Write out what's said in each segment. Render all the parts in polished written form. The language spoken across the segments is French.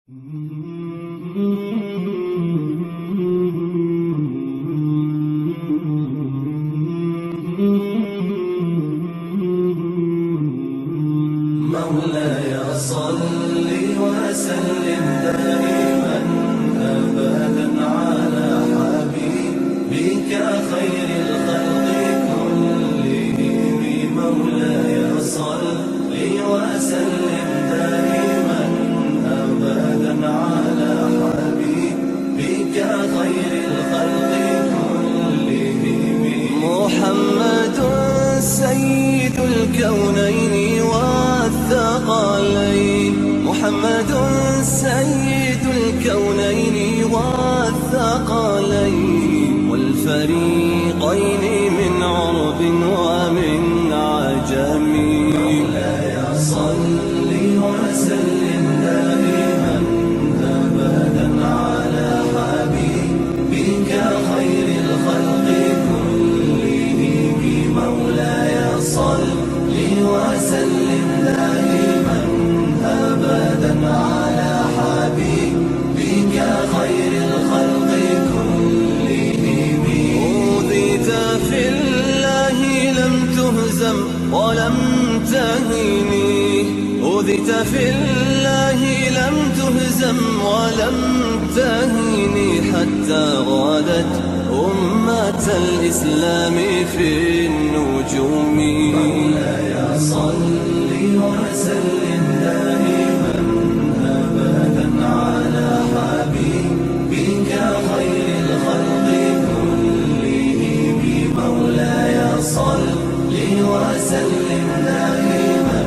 مولاي صل وسلم دائما أبدا على حبيبك خير الخلق كلهم. مولاي صل وسلم دائما أبدا على حبيبك خير الخلق كلهم. محمد سيد الكونين والثقلين، محمد سيد الكونين والثقلين والفريقين من عرب ومن عجم. مولاي صل وسلم دائما أبدا على حبيبك خير الخلق كلهم. مولاي صل وسلم دائما أبدا على حبيبك خير الخلق كلهم. أوذيت في الله لم تهزم ولم تهني، أوذيت في الله لم تهزم ولم تهني حتى غادت أمة الإسلام في النجوم. مولاي صل وسلم دائما أبدا على حبيبك خير الخلق كلهم. مولاي صل وسلم دائما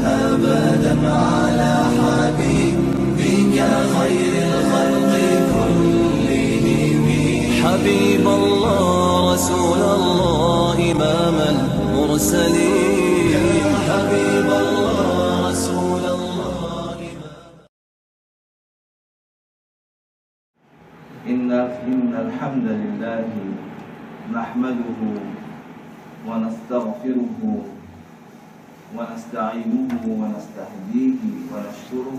أبدا على حبيبك خير الخلق كلهم. حبيب الله رسول الله إمام المرسلين، يا حبيب الله رسول الله إن الحمد لله نحمده ونستغفره ونستعينه ونستهديه ونشكره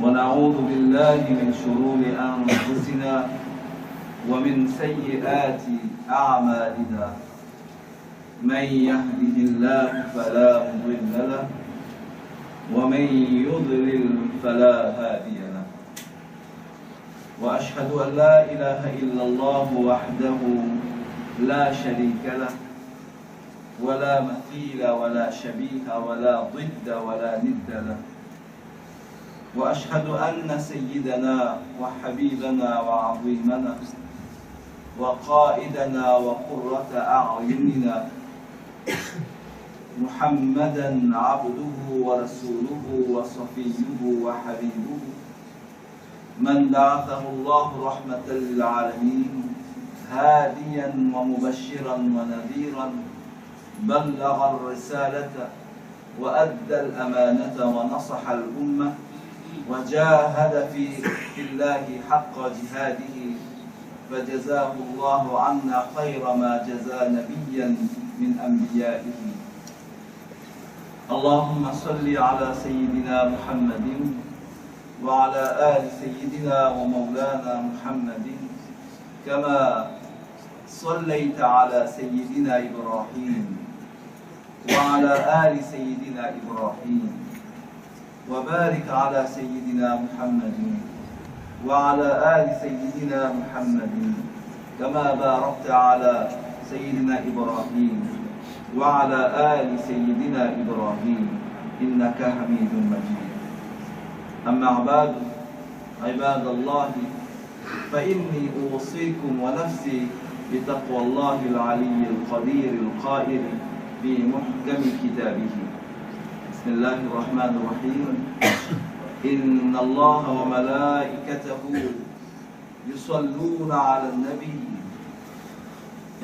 ونعوذ بالله من شرور أنفسنا ومن سيئات أعمالنا. من يهده الله فلا مضل له ومن يضلل فلا هادي له. وأشهد أن لا إله إلا الله وحده لا شريك له ولا مثيل ولا شبيه ولا ضد ولا ند له. وأشهد أن سيدنا وحبيبنا وعظيمنا وقائدنا وقرة أعيننا محمدا عبده ورسوله وصفيه وحبيبه، من بعثه الله رحمة للعالمين هاديا ومبشرا ونذيرا، بلغ الرسالة وأدى الأمانة ونصح الأمة وجاهد في الله حق جهاده، فجزاه الله عنا خير ما جزى نبيا من أنبيائه. اللهم صل على سيدنا محمد وعلى آل سيدنا ومولانا محمد كما صليت على سيدنا إبراهيم وعلى آل سيدنا إبراهيم، وبارك على سيدنا محمد وعلى آل سيدنا محمد كما باركت على سيدنا إبراهيم وعلى آل سيدنا إبراهيم إنك حميد مجيد. أما بعد، عباد الله، فإني أوصيكم ونفسي بتقوى الله العلي القدير القائل في محكم كتابه. بسم الله الرحمن الرحيم. إن الله وملائكته يصلون على النبي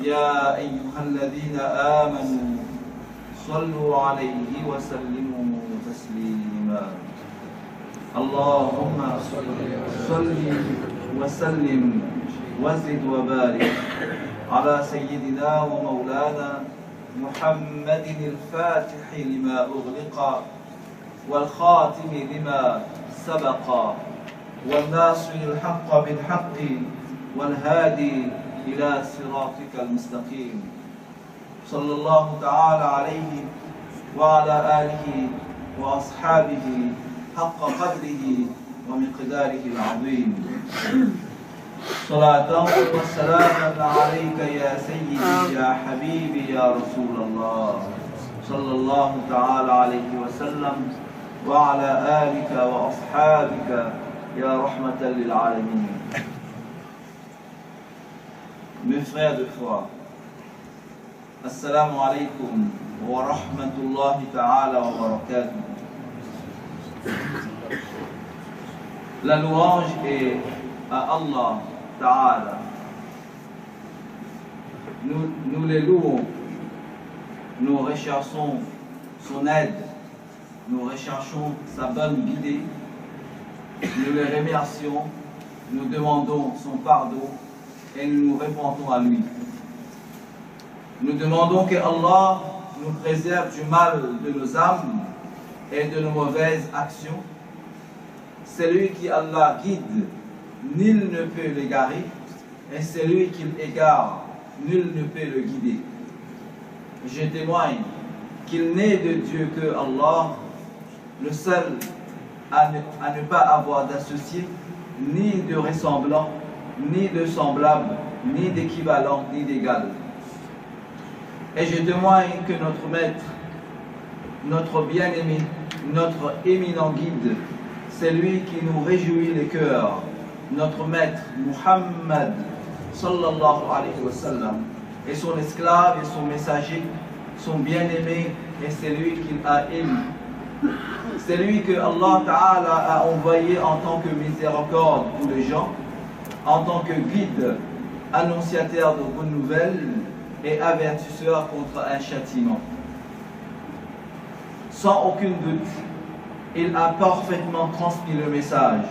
يا أيها الذين آمنوا صلوا عليه وسلموا تسليما. اللهم صل وسلم وزد وبارك على سيدنا ومولانا محمد الفاتح لما أغلق والخاتم لما سبق والناصر الحق بالحق والهادي إلى صراطك المستقيم صلى الله تعالى عليه وعلى آله وأصحابه حق قدره ومقداره العظيم صلاة وسلاما عليك يا سيدي يا حبيبي يا رسول الله صلى الله تعالى عليه وسلم وعلى آلك وأصحابك يا رحمة للعالمين. Mes frères de foi, Assalamu alaikum wa rahmatullahi ta'ala wa barakatuh. La louange est à Allah ta'ala. Nous les louons, nous recherchons son aide, nous recherchons sa bonne guidée, nous le remercions, nous demandons son pardon et nous nous répondons à lui. Nous demandons que Allah nous préserve du mal de nos âmes et de nos mauvaises actions. Celui qui Allah guide, nul ne peut l'égarer, et celui qu'il égare, nul ne peut le guider. Je témoigne qu'il n'est de Dieu que Allah, le seul à ne pas avoir d'associé, ni de ressemblant, ni de semblable, ni d'équivalent, ni d'égal. Et je témoigne que notre maître, notre bien-aimé, notre éminent guide, c'est lui qui nous réjouit les cœurs, notre maître Muhammad sallallahu alayhi wa sallam, et son esclave et son messager, son bien-aimé, et c'est lui qu'il a élu. C'est lui que Allah Ta'ala a envoyé en tant que miséricorde pour les gens, en tant que guide, annonciateur de bonnes nouvelles et avertisseur contre un châtiment. Sans aucun doute, il a parfaitement transmis le message.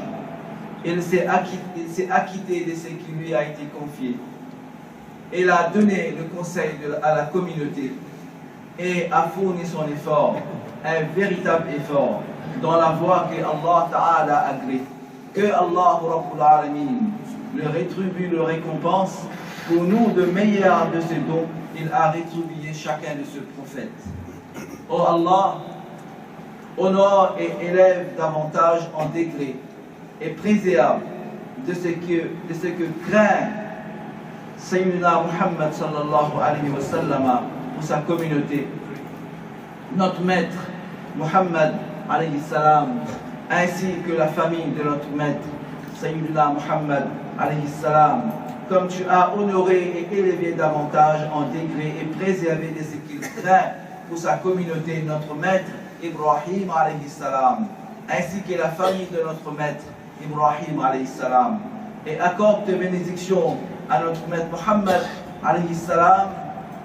Il s'est acquitté de ce qui lui a été confié. Il a donné le conseil à la communauté et a fourni son effort, un véritable effort, dans la voie que Allah Ta'ala a agréée. Que Allah Rabbul Alamin le rétribue, le récompense. Pour nous, de meilleur de ses dons, il a rétribué chacun de ses prophètes. Oh Allah, honore et élève davantage en degré et préserve de ce que craint Sayyidina Muhammad sallallahu alayhi wa sallam pour sa communauté. Notre maître Muhammad alayhi salam, ainsi que la famille de notre maître Sayyidina Muhammad alayhi salam, comme tu as honoré et élevé davantage en degré et préservé de ce qu'il craint pour sa communauté, notre maître Ibrahim alayhi salam, ainsi que la famille de notre maître Ibrahim alayhi salam, et accorde tes bénédictions à notre maître Muhammad alayhi salam,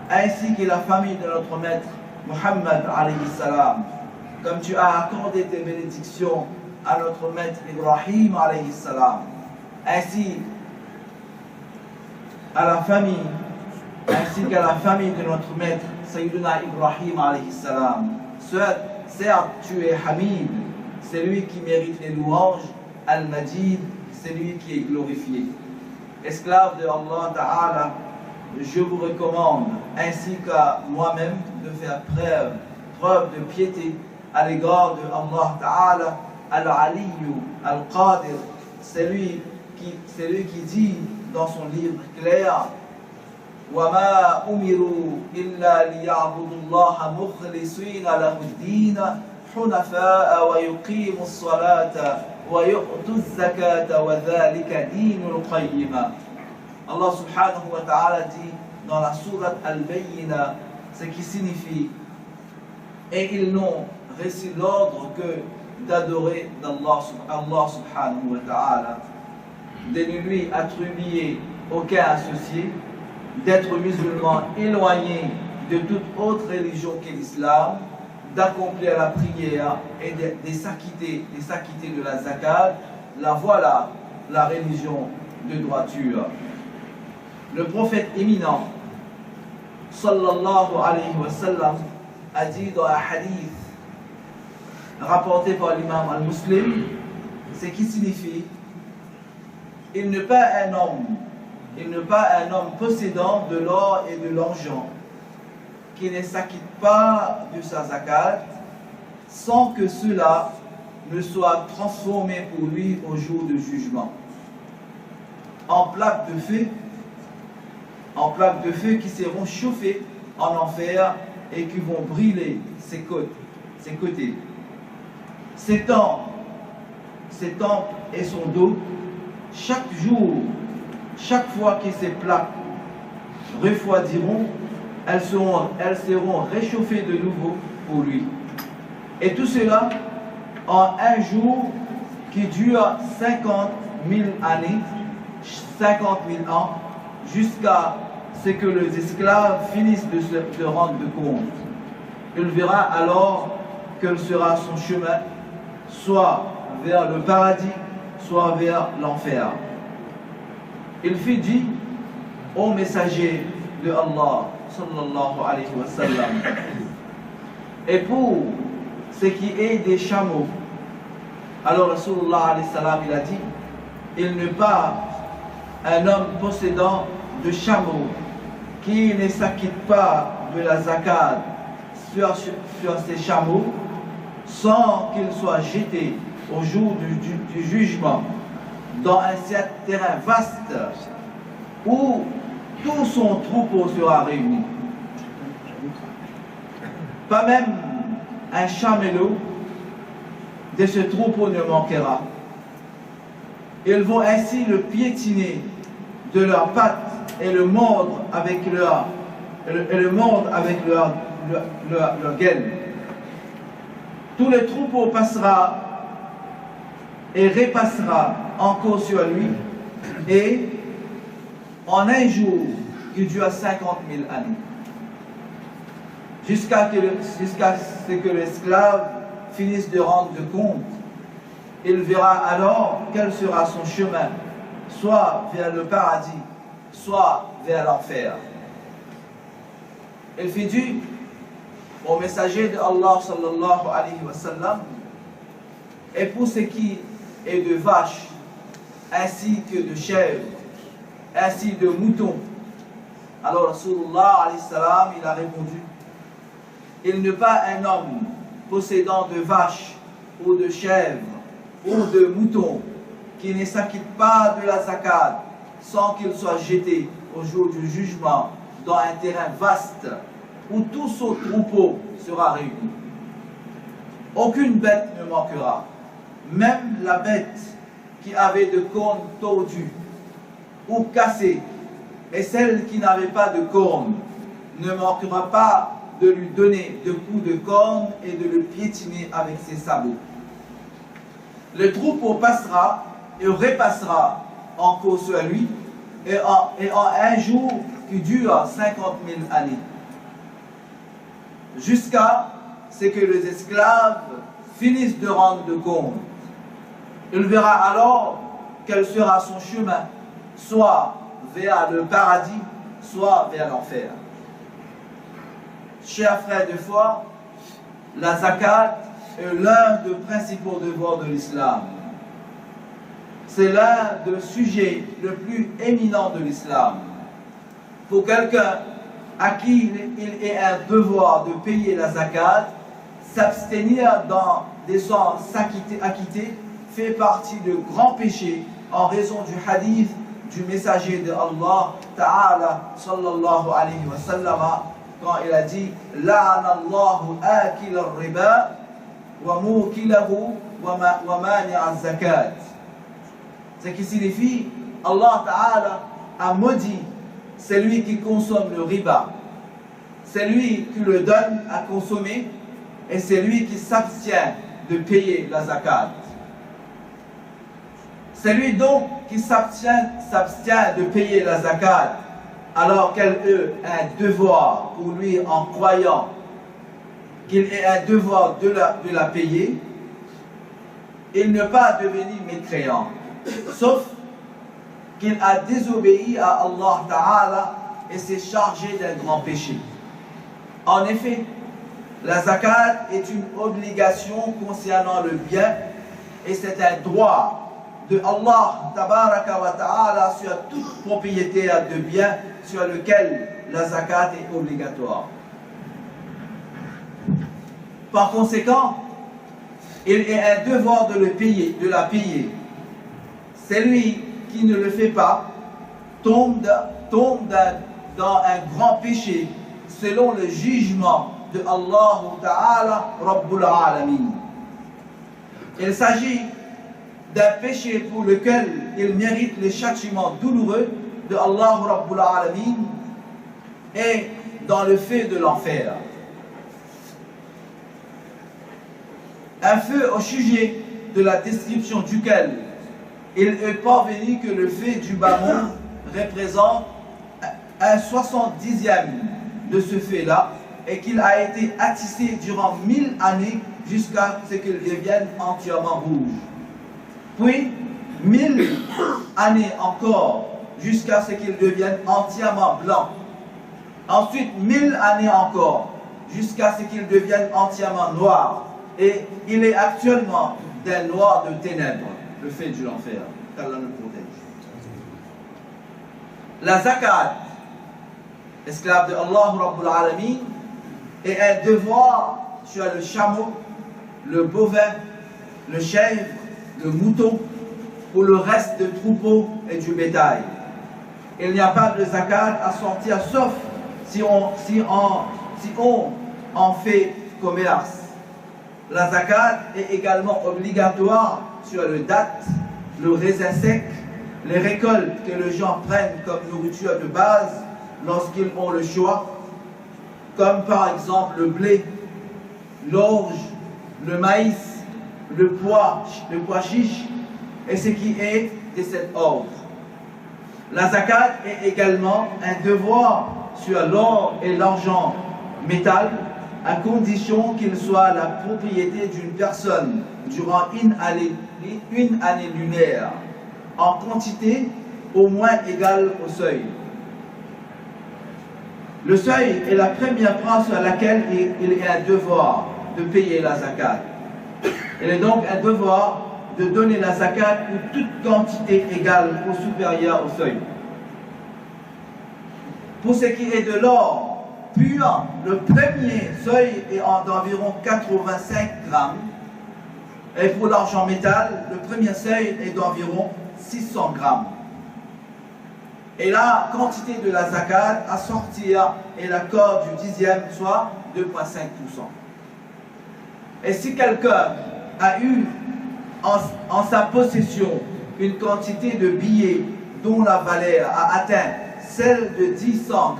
ainsi que la famille de notre maître Muhammad alayhi salam, comme tu as accordé tes bénédictions à notre maître Ibrahim alayhi salam, ainsi à la famille, ainsi qu'à la famille de notre maître Sayyidina Ibrahim alayhi salam. Certes, tu es Hamid, c'est lui qui mérite les louanges, Al-Majid, c'est lui qui est glorifié. Esclave de Allah Ta'ala, je vous recommande, ainsi qu'à moi-même, de faire preuve de piété à l'égard de Allah Ta'ala, Al-Aliyu, Al-Qadir, c'est lui qui dit dans son livre clair, وَمَا أُمِرُوا إِلَّا لِيَعْبُدُوا اللَّهَ مُخْلِصِينَ لَهُ الدِّينَ حُنَفَاءَ وَيُقِيمُوا الصَّلَاةَ وَيُؤْتُوا الزَّكَاةَ وَذَلِكَ دِينُ الْقَيِّمَةِ. Allah subhanahu wa ta'ala dit dans la sourate Al-Bayyina, ce qui signifie, et ils n'ont reçu l'ordre que d'adorer Allah subhanahu wa ta'ala, de ne lui attribuer aucun associé, d'être musulman éloigné de toute autre religion que l'islam, d'accomplir la prière et de s'acquitter de la zakat. La voilà la religion de droiture. Le prophète éminent sallallahu alayhi wa sallam a dit dans un hadith rapporté par l'imam al-Muslim, ce qui signifie il n'est pas un homme possédant de l'or et de l'argent qui ne s'acquitte pas de sa zakat sans que cela ne soit transformé pour lui au jour du jugement en plaques de feu qui seront chauffées en enfer et qui vont brûler ses côtés. Ses tempes et son dos, chaque jour, chaque fois que ces plaques refroidiront, elles seront réchauffées de nouveau pour lui. Et tout cela en un jour qui dure 50 000 années, 50 000 ans, jusqu'à ce que les esclaves finissent de se rendre compte. Il verra alors quel sera son chemin, soit vers le paradis, soit vers l'enfer. Il fut dit au messager de Allah, sallallahu alayhi wa sallam, et pour ce qui est des chameaux, alors Rasulullah alayhi salam, il a dit, il n'est pas un homme possédant de chameaux qui ne s'acquitte pas de la zakat sur ses chameaux sans qu'il soit jeté au jour du jugement dans un terrain vaste où tout son troupeau sera réuni. Pas même un chamelot de ce troupeau ne manquera. Ils vont ainsi le piétiner de leurs pattes et le mordre avec leur gaine. Tout le troupeau passera et repassera encore sur lui, et en un jour qui dure 50 000 années, jusqu'à ce que l'esclave finisse de rendre compte. Il verra alors quel sera son chemin, soit vers le paradis, soit vers l'enfer. Il fit dit au messager de Allah sallallahu alayhi wa sallam, et pour ce qui est de vaches, ainsi que de chèvres, ainsi de moutons. Alors Rasulullah alayhi salam, il a répondu, il n'est pas un homme possédant de vaches ou de chèvres ou de moutons qui ne s'acquitte pas de la zakat sans qu'il soit jeté au jour du jugement dans un terrain vaste où tout son troupeau sera réuni. Aucune bête ne manquera, même la bête qui avait de cornes tordues ou cassées, et celle qui n'avait pas de cornes ne manquera pas de lui donner de coups de cornes et de le piétiner avec ses sabots. Le troupeau passera et repassera encore sur lui, et en un jour qui dure 50 000 années, jusqu'à ce que les esclaves finissent de rendre compte. Il verra alors quel sera son chemin, soit vers le paradis, soit vers l'enfer. Chers frères de foi, la zakat est l'un des principaux devoirs de l'islam. C'est l'un des sujets les plus éminents de l'islam. Pour quelqu'un à qui il est un devoir de payer la zakat, s'abstenir sans s'acquitter fait partie de grands péchés en raison du hadith du messager de Allah Ta'ala sallallahu alayhi wa sallam, quand il a dit La'ana Allahu akil al-riba wa mukilahu wa mani'a zakat. Ce qui signifie Allah Ta'ala a maudit celui qui consomme le riba, celui qui le donne à consommer, et celui qui s'abstient de payer la zakat. Celui donc qui s'abstient de payer la zakat alors qu'elle a un devoir pour lui en croyant qu'il ait un devoir de la payer, il ne pas devenir mécréant, sauf qu'il a désobéi à Allah Ta'ala et s'est chargé d'un grand péché. En effet, la zakat est une obligation concernant le bien et c'est un droit de Allah tabaraka wa ta'ala sur toute propriétaire de biens sur lequel la zakat est obligatoire. Par conséquent, il est un devoir de la payer. Celui qui ne le fait pas tombe dans un grand péché selon le jugement de Allah Ta'ala Rabbul Alamin. Il s'agit d'un péché pour lequel il mérite le châtiment douloureux de Allah Rabbul Alamin et dans le feu de l'enfer. Un feu au sujet de la description duquel il est parvenu que le feu du bas-monde représente un 70e de ce feu-là et qu'il a été attissé durant 1000 années jusqu'à ce qu'il devienne entièrement rouge. Puis 1000 années encore jusqu'à ce qu'il devienne entièrement blanc. Ensuite 1000 années encore jusqu'à ce qu'il devienne entièrement noir. Et il est actuellement d'un noir de ténèbres, le feu de l'enfer. Qu'Allah nous protège. La zakat, esclave de Allah Rabbul Alamin, est un devoir sur le chameau, le bovin, le chèvre, le mouton, ou le reste de troupeaux et du bétail. Il n'y a pas de zakat à sortir sauf si on en fait commerce. La zakat est également obligatoire sur le date, le raisin sec, les récoltes que les gens prennent comme nourriture de base lorsqu'ils ont le choix, comme par exemple le blé, l'orge, le maïs, le pois chiche et ce qui est de cet ordre. La zakat est également un devoir sur l'or et l'argent métal, à condition qu'il soit la propriété d'une personne durant une année lunaire, en quantité au moins égale au seuil. Le seuil est la première phrase sur laquelle il est un devoir de payer la zakat. Il est donc un devoir de donner la zakat pour toute quantité égale ou supérieure au seuil. Pour ce qui est de l'or pur, le premier seuil est d'environ 85 grammes. Et pour l'argent métal, le premier seuil est d'environ 600 grammes. Et la quantité de la zakat à sortir est l'accord du 10e, soit 2,5%. Et si quelqu'un a eu en sa possession une quantité de billets dont la valeur a atteint celle de 600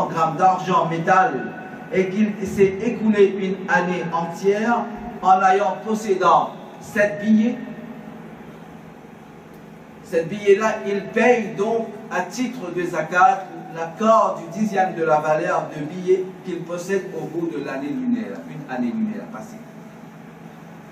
grammes d'argent métal et qu'il s'est écoulé une année entière en ayant possédant 7 billets, cette billet-là, il paye donc à titre de zakat l'accord du 10e de la valeur de billets qu'il possède au bout de l'année lunaire, une année lunaire passée.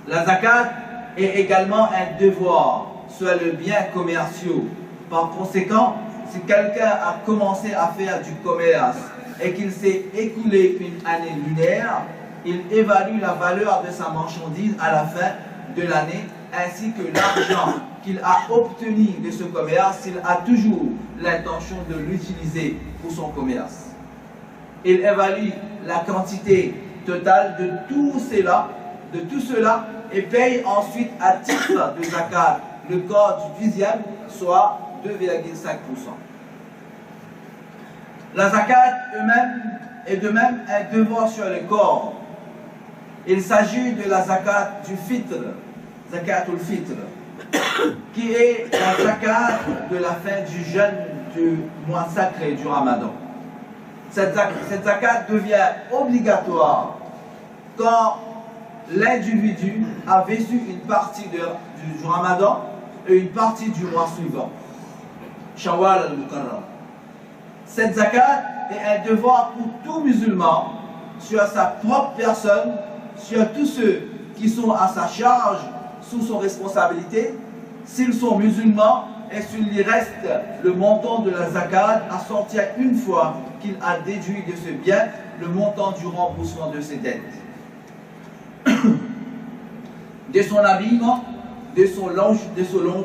La zakat est également un devoir sur les biens commerciaux. Par conséquent, si quelqu'un a commencé à faire du commerce et qu'il s'est écoulé une année lunaire, il évalue la valeur de sa marchandise à la fin de l'année, ainsi que l'argent qu'il a obtenu de ce commerce, s'il a toujours l'intention de l'utiliser pour son commerce. Il évalue la quantité totale de tout cela et paye ensuite à titre de zakat le quart du 10e, soit 2,5%. La zakat est de même un devoir sur le corps. Il s'agit de la zakat du fitr, zakatul fitr, qui est la zakat de la fin du jeûne du mois sacré du Ramadan. Cette zakat devient obligatoire quand l'individu a vécu une partie du Ramadan et une partie du mois suivant, Shawwal al-Mukarram. Cette zakat est un devoir pour tout musulman sur sa propre personne, sur tous ceux qui sont à sa charge, sous son responsabilité, s'ils sont musulmans, et s'il lui reste le montant de la zakat à sortir une fois qu'il a déduit de ce bien le montant du remboursement de ses dettes. de son habillement, de son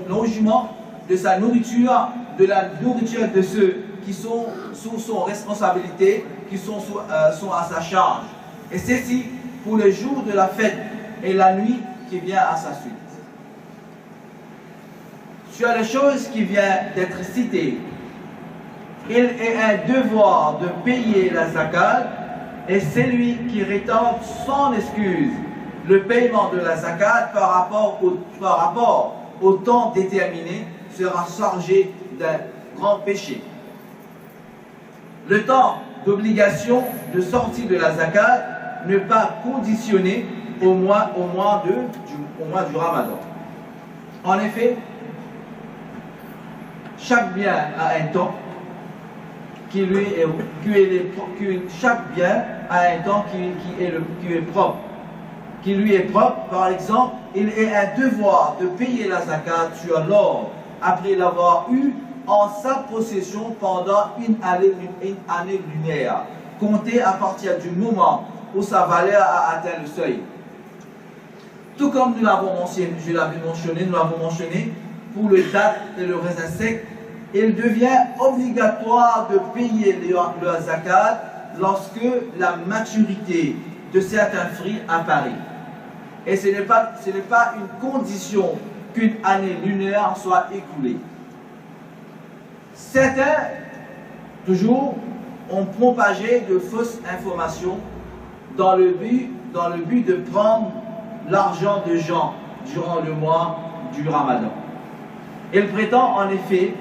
logement, de sa nourriture, de la nourriture de ceux qui sont sous son responsabilité, qui sont à sa charge. Et ceci pour le jour de la fête et la nuit qui vient à sa suite. Sur les choses qui viennent d'être citées, il est un devoir de payer la zakat, et celui qui rétente sans excuse le paiement de la zakat par rapport au temps déterminé sera chargé d'un grand péché. Le temps d'obligation de sortie de la zakat n'est pas conditionné au mois du Ramadan. En effet, chaque bien a un temps chaque bien a un temps qui est propre, qui lui est propre. Par exemple, il est un devoir de payer la zakat sur l'or après l'avoir eu en sa possession pendant une année lunaire, comptée à partir du moment où sa valeur a atteint le seuil. Tout comme nous l'avons mentionné, pour le date et le raisin sec, il devient obligatoire de payer le zakat lorsque la maturité de certains fruits apparaît. Et ce n'est pas une condition qu'une année lunaire soit écoulée. Certains, toujours, ont propagé de fausses informations dans le but de prendre l'argent de gens durant le mois du Ramadan. Ils prétendent en effet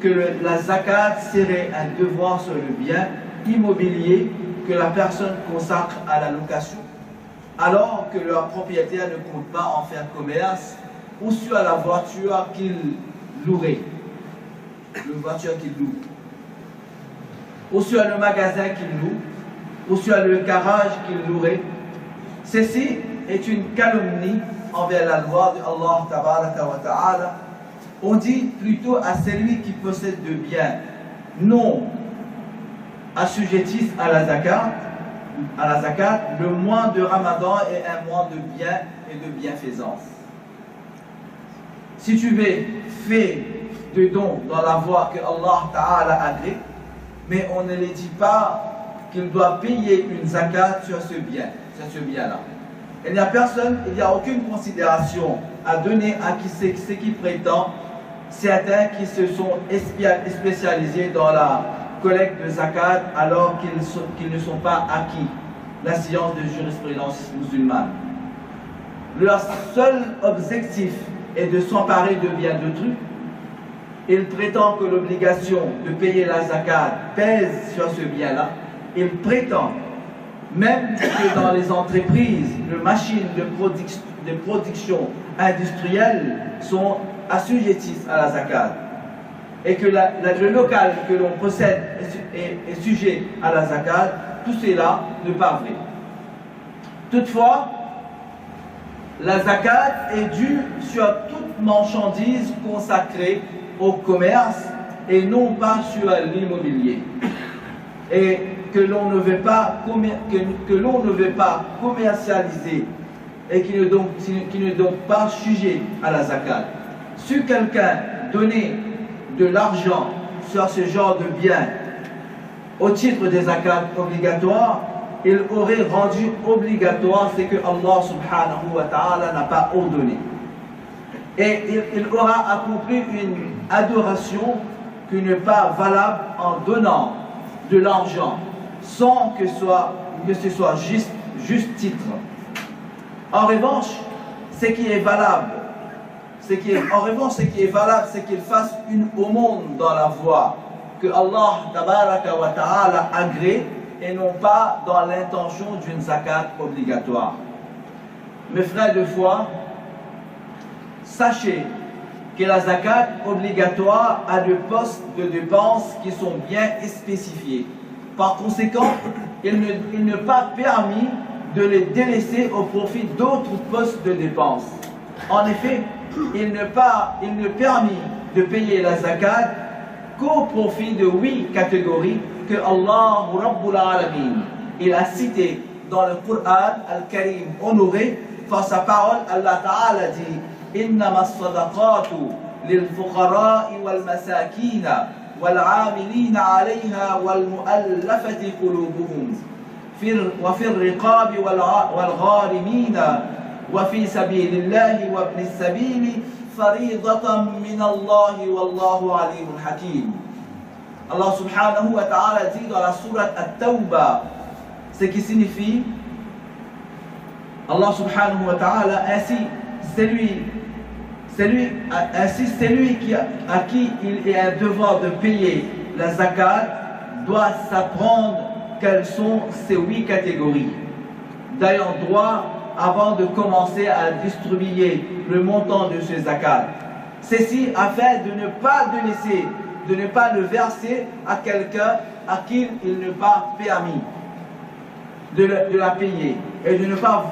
que la zakat serait un devoir sur le bien immobilier que la personne consacre à la location, alors que leur propriétaire ne compte pas en faire commerce, ou sur la voiture qu'il louerait, ou sur le magasin qu'il loue, ou sur le garage qu'il louerait. Ceci est une calomnie envers la loi de Allah Tabaraka wa Ta'ala. On dit plutôt à celui qui possède de biens non assujettis à la zakat, le mois de Ramadan est un mois de bien et de bienfaisance. Si tu veux, fais de dons dans la voie que Allah Ta'ala agrée, mais on ne lui dit pas qu'il doit payer une zakat sur ce bien-là. Il n'y a personne, il n'y a aucune considération à donner à ceux qui prétendent, certains qui se sont spécialisés dans la collecte de zakat alors qu'ils ne sont pas acquis la science de jurisprudence musulmane. Leur seul objectif est de s'emparer de biens d'autrui. Ils prétendent que l'obligation de payer la zakat pèse sur ce bien-là. Ils prétendent même que dans les entreprises, les machines de production industrielle sont assujetties à la zakat et que le local que l'on possède est sujet à la zakat. Tout cela n'est pas vrai. Toutefois, la zakat est due sur toute marchandise consacrée au commerce et non pas sur l'immobilier, et que l'on ne veut pas commercialiser et qui ne donc pas sujet à la zakat. Si quelqu'un donnait de l'argent sur ce genre de biens au titre des zakats obligatoires, il aurait rendu obligatoire ce que Allah subhanahu wa ta'ala n'a pas ordonné. Et il aura accompli une adoration qui n'est pas valable en donnant de l'argent sans que ce soit juste titre. En revanche, ce qui est valable, c'est qu'il fasse une aumône dans la voie que Allah tabaraka wa ta'ala agrée et non pas dans l'intention d'une zakat obligatoire. Mes frères de foi, sachez que la zakat obligatoire a des postes de dépenses qui sont bien spécifiés. Par conséquent, il n'est pas permis de les délaisser au profit d'autres postes de dépenses. En effet, il n'est permis de payer la zakat qu'au profit de 8 catégories que Allah Rabbul Alamin il a cité dans le Coran Al-Karim honoré sa parole, Allah Ta'ala dit إنما الصدقات للفقراء والمساكين والعاملين عليها والمؤلفة قلوبهم وفي الرقاب والغارمين وفي سبيل الله وابن السبيل فريضة من الله والله عليم حكيم. Allah subhanahu wa ta'ala dit dans la sourate At-Tawbah, ce qui signifie Allah subhanahu wa ta'ala, ainsi c'est lui à qui il est un devoir de payer la zakat doit s'apprendre quelles sont ces 8 catégories d'ayant droit avant de commencer à distribuer le montant de ce zakat. Ceci afin de ne pas le verser à quelqu'un à qui il n'est pas permis de la payer et de ne pas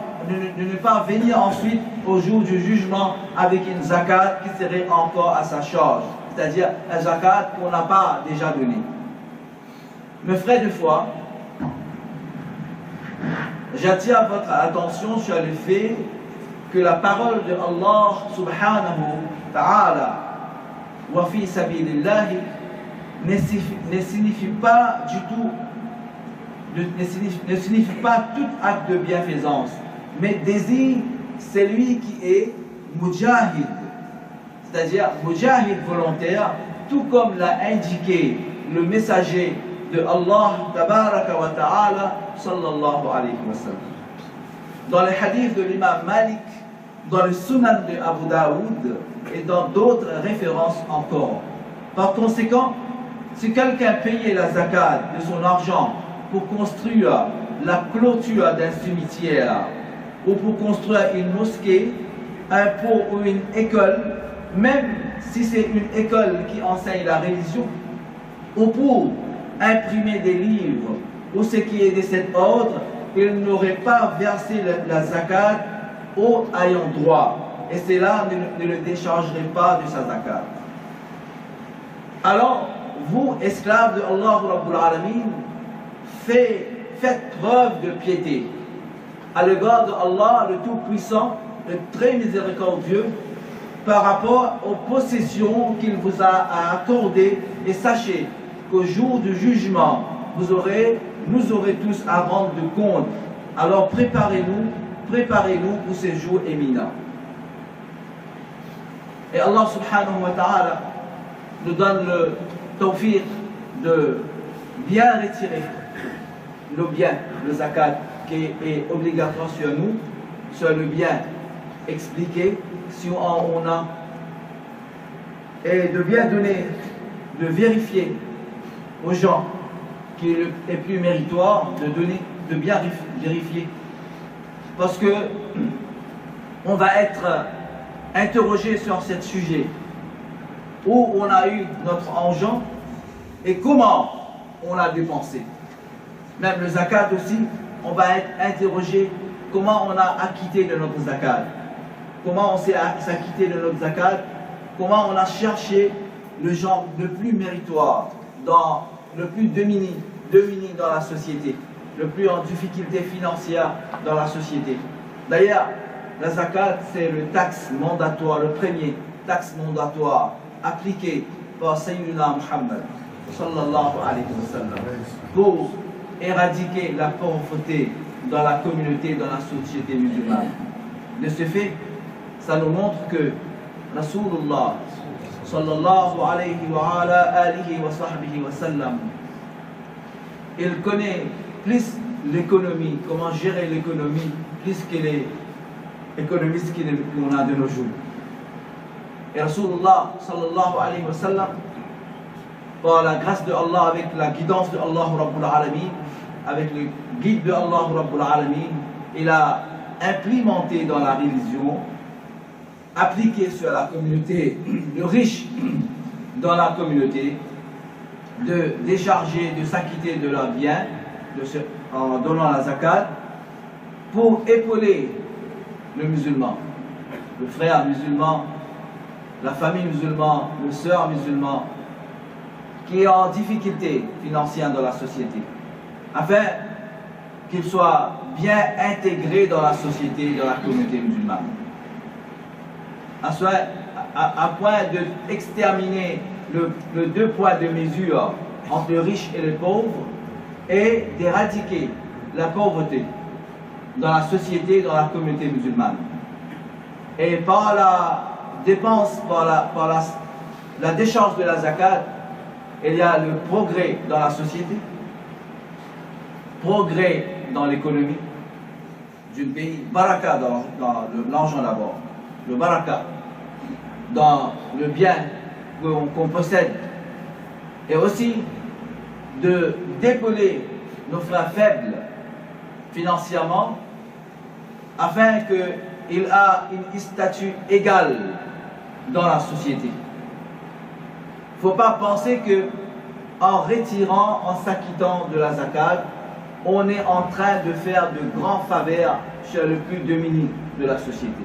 venir ensuite au jour du jugement avec une zakat qui serait encore à sa charge, c'est-à-dire un zakat qu'on n'a pas déjà donné. Mes frères de foi, j'attire votre attention sur le fait que la parole de Allah subhanahu wa ta'ala wa fi sabilillah ne signifie pas du tout, ne signifie pas tout acte de bienfaisance, mais désigne celui qui est mujahid, c'est-à-dire mujahid volontaire, tout comme l'a indiqué le messager de Allah tabaraka wa ta'ala sallallahu alayhi wa sallam. Dans les hadiths de l'imam Malik, dans le sunan de Abu Daoud et dans d'autres références encore. Par conséquent, si quelqu'un payait la zakat de son argent pour construire la clôture d'un cimetière ou pour construire une mosquée, un pont ou une école, même si c'est une école qui enseigne la religion, ou pour imprimer des livres ou ce qui est de cet ordre, il n'aurait pas versé la zakat aux ayant droit, et cela ne le déchargerait pas de sa zakat. Alors, vous, esclaves de Allah Rabbul Alamin, faites preuve de piété à l'égard de Allah, le Tout-Puissant, le très miséricordieux, par rapport aux possessions qu'il vous a accordées, et sachez qu'au jour du jugement, nous aurez tous à rendre de compte. Alors préparez-nous pour ce jour éminent. Et Allah subhanahu wa ta'ala nous donne le tawfiq de bien retirer le bien, le zakat, qui est obligatoire sur nous, sur le bien expliqué, si on a, et de bien donner, de vérifier aux gens qui est plus méritoire de donner, de bien vérifier. Parce que on va être interrogé sur ce sujet, où on a eu notre argent et comment on l'a dépensé. Même le zakat aussi, on va être interrogé comment on a acquitté de notre zakat, comment on s'est acquitté de notre zakat, comment on a cherché le genre le plus méritoire, le plus dominé dans la société, le plus en difficulté financière dans la société. D'ailleurs, la zakat, c'est le taxe mandatoire, le premier taxe mandatoire appliqué par Sayyidina Muhammad sallallahu alayhi wa sallam pour éradiquer la pauvreté dans la communauté, dans la société musulmane. De ce fait, ça nous montre que Rasulullah sallallahu alayhi wa alihi wa sahbihi wa sallam, il connaît plus l'économie, comment gérer l'économie, plus que les économistes qu'on a de nos jours. Et Rasulullah sallallahu alayhi wa sallam, par la grâce de Allah, avec la guidance de Allah Rabbul Alamin, avec le guide de Allah Rabbul Alamin, il a implémenté dans la religion, appliqué sur la communauté, le riche dans la communauté, de décharger, de s'acquitter de leurs biens, en donnant la zakat, pour épauler le musulman, le frère musulman, la famille musulmane, le sœur musulman, qui est en difficulté financière dans la société, afin qu'il soit bien intégré dans la société, dans la communauté musulmane. À point d'exterminer le 2 poids de mesure entre les riches et les pauvres et d'éradiquer la pauvreté dans la société, dans la communauté musulmane. Et par la dépense, par la décharge de la zakat, il y a le progrès dans la société, progrès dans l'économie d'un pays, baraka dans l'argent d'abord, le baraka dans le bien qu'on possède, et aussi de d'épauler nos frères faibles financièrement afin qu'ils aient une statut égale dans la société. Il ne faut pas penser que en retirant, en s'acquittant de la zakat, on est en train de faire de grands faveurs sur le plus démuni de la société.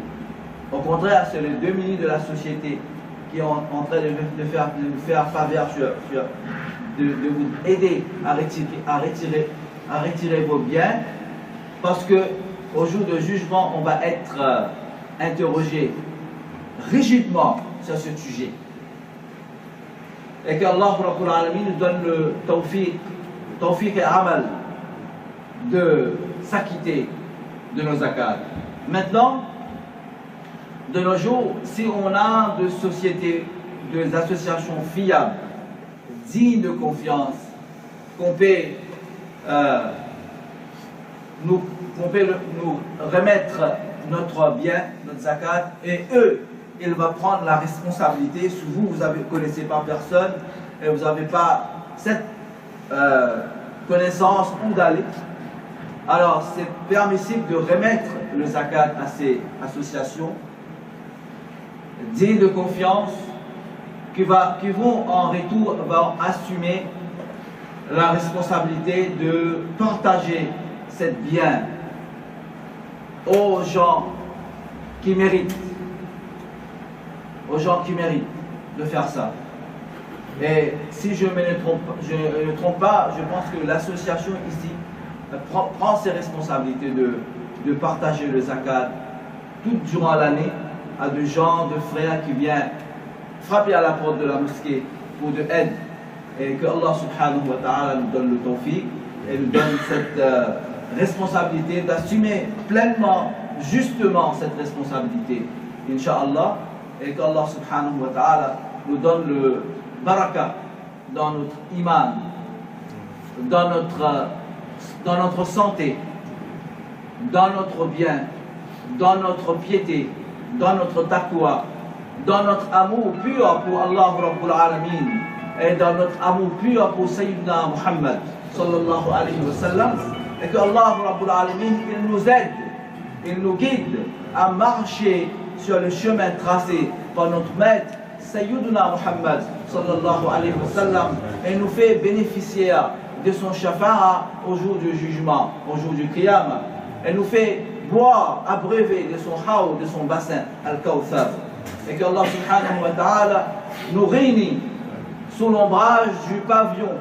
Au contraire, c'est les démunis de la société qui sont en train de faire faveur de vous aider à retirer vos biens, parce que au jour de jugement, on va être interrogé rigidement sur ce sujet. Et qu'Allah Rabbul Alamin nous donne le tawfiq et amal de s'acquitter de nos zakats. Maintenant, de nos jours, si on a de sociétés, des associations fiables, dignes de confiance, qu'on peut nous remettre notre bien, notre zakat, et eux, ils vont prendre la responsabilité. Si vous ne connaissez pas personne, et vous n'avez pas cette connaissance où d'aller, alors c'est permissible de remettre le zakat à ces associations dignes de confiance qui vont en retour assumer la responsabilité de partager cette bien aux gens qui méritent, de faire ça. Et si je ne me trompe pas, je pense que l'association ici prend ses responsabilités de partager le zakat tout durant l'année à des gens, de frères qui viennent frapper à la porte de la mosquée pour de aide, et que Allah subhanahu wa ta'ala nous donne le tawfiq et nous donne cette responsabilité d'assumer pleinement, justement cette responsabilité, Inch'Allah, et qu'Allah subhanahu wa ta'ala nous donne le baraka dans notre iman, dans notre santé, dans notre bien, dans notre piété, dans notre taqwa, dans notre amour pur pour Allah Rabbul Alamin, et dans notre amour pur pour Sayyidina Muhammad sallallahu alayhi wa sallam, et que Allah Rabbul Alamin, il nous aide, il nous guide à marcher sur le chemin tracé par notre maître Sayyidina Muhammad sallallahu alayhi wa sallam, et nous fait bénéficier de son shafa'a au jour du jugement, au jour du qiyamah, et nous fait boire, abreuver de son haw, de son bassin, Al-Kawthar. Et que Allah subhanahu wa ta'ala nous réunit sous l'ombrage du pavillon,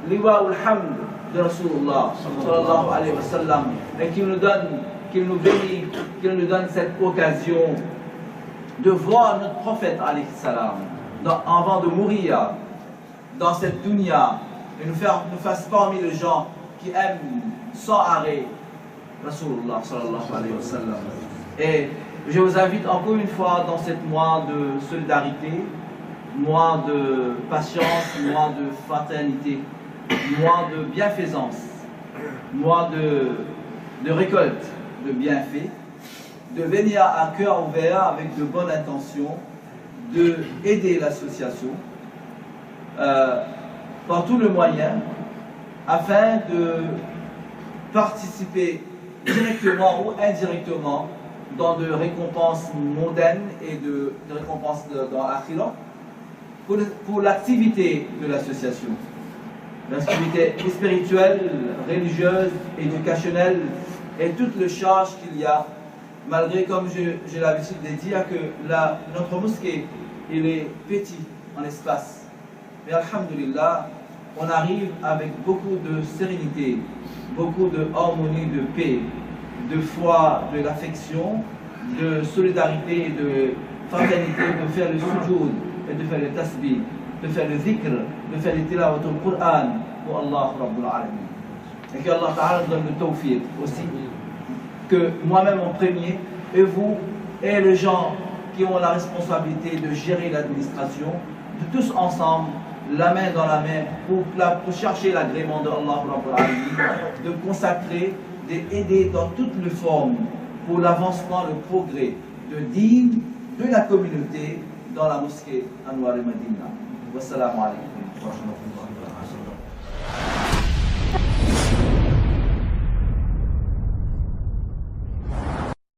Liwa ul-Hamd de Rasulullah sallallahu alayhi wa sallam, et qu'il nous bénit, qu'il nous donne cette occasion de voir notre prophète alayhi salam avant de mourir dans cette dunya, et nous fasse parmi les gens qui aiment sans arrêt Rasulullah sallallahu alayhi wa sallam. Et je vous invite encore une fois dans cette mois de solidarité, mois de patience, mois de fraternité, mois de bienfaisance, mois de récolte de bienfaits, de venir à cœur ouvert avec de bonnes intentions, de aider l'association par tous les moyens afin de participer directement ou indirectement dans de récompenses mondaines et de récompenses dans l'akhirah pour l'activité de l'association. L'activité spirituelle, religieuse, éducationnelle et toutes les charges qu'il y a, malgré, comme j'ai l'habitude de dire, que notre mosquée, il est petit en espace. Mais alhamdulillah, on arrive avec beaucoup de sérénité, beaucoup de harmonie, de paix, de foi, de l'affection, de solidarité, de fraternité, de faire le sujoud, et de faire le tasbih, de faire le dhikr, de faire le tilawat al-Qur'an pour Allah Rabbul Alamin. Et que Allah Ta'ala donne le tawfiq aussi, que moi-même en premier, et vous, et les gens qui ont la responsabilité de gérer l'administration, de tous ensemble, la main dans la main, pour chercher l'agrément de Allah Rabbul Alamin, de consacrer, d'aider dans toutes les formes pour l'avancement, le progrès de Dîn, de la communauté dans la mosquée Anwar al-Madina. Wassalamu alaikum wa rahmatullah.